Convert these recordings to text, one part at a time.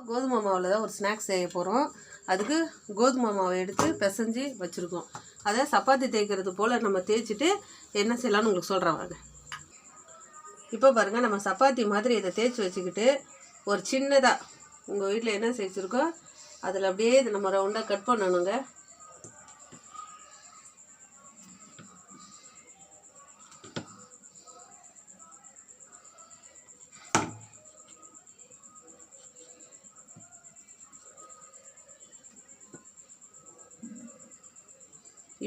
கோதுமை மாவில் தான் ஒரு ஸ்நாக்ஸ் செய்ய போகிறோம். அதுக்கு கோதுமை மாவை எடுத்து பிசைஞ்சு வச்சுருக்கோம். அதை சப்பாத்தி தேய்க்கிறது போல் நம்ம தேய்ச்சிட்டு என்ன செய்யலாம்னு உங்களுக்கு சொல்கிறேன் வாங்க. இப்போ பாருங்கள், நம்ம சப்பாத்தி மாதிரி இதை தேய்ச்சி வச்சுக்கிட்டு ஒரு சின்னதாக உங்கள் வீட்டில் என்ன செஞ்சுருக்கோ அதில் அப்படியே இதை நம்ம ரவுண்டாக கட் பண்ணணுங்க.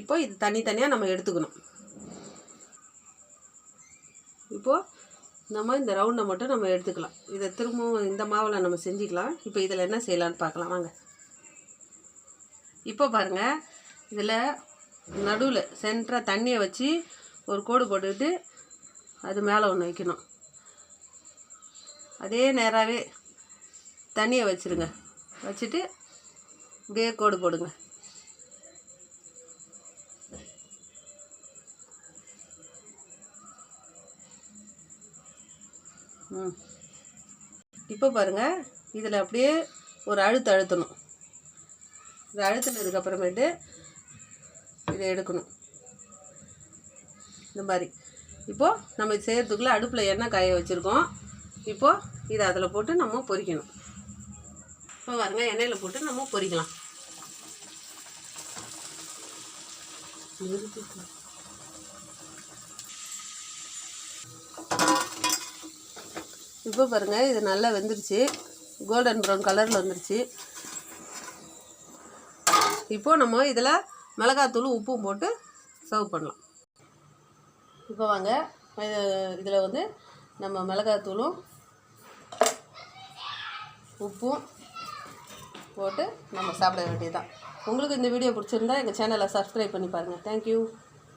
இப்போ இது தனித்தனியாக நம்ம எடுத்துக்கணும். இப்போது நம்ம இந்த ரவுண்டை மட்டும் நம்ம எடுத்துக்கலாம். இதை திரும்பவும் இந்த மாவில் நம்ம செஞ்சுக்கலாம். இப்போ இதில் என்ன செய்யலான்னு பார்க்கலாம் வாங்க. இப்போ பாருங்கள், இதில் நடுவில் சென்டராக தண்ணியை வச்சு ஒரு கோடு போட்டுக்கிட்டு அது மேலே ஒன்று வைக்கணும். அதே நேராகவே தண்ணியை வச்சுருங்க. வச்சுட்டு இப்படியே கோடு போடுங்க. இப்போ பாருங்கள், இதில் அப்படியே ஒரு அழுத்தணும். இதை அழுத்தினதுக்கப்புறமேட்டு இதை எடுக்கணும் இந்த மாதிரி. இப்போது நம்ம இது செய்கிறதுக்குள்ளே அடுப்பில் எண்ணெய் காய வச்சுருக்கோம். இப்போது இதை அதில் போட்டு நம்ம பொரிக்கணும். இப்போ பாருங்கள், எண்ணெயில் போட்டு நம்ம பொரிக்கலாம். இப்போ பாருங்கள், இது நல்லா வெந்துருச்சு. கோல்டன் ப்ரௌன் கலரில் வந்துருச்சு. இப்போது நம்ம இதில் மிளகாத்தூள் உப்பும் போட்டு சர்வ் பண்ணலாம். இப்போ வாங்க, இதில் வந்து நம்ம மிளகாத்தூளும் உப்பும் போட்டு நம்ம சாப்பிட வேண்டியதுதான். உங்களுக்கு இந்த வீடியோ பிடிச்சிருந்தா எங்கள் சேனலை சப்ஸ்கிரைப் பண்ணி பாருங்கள். தேங்க்யூ.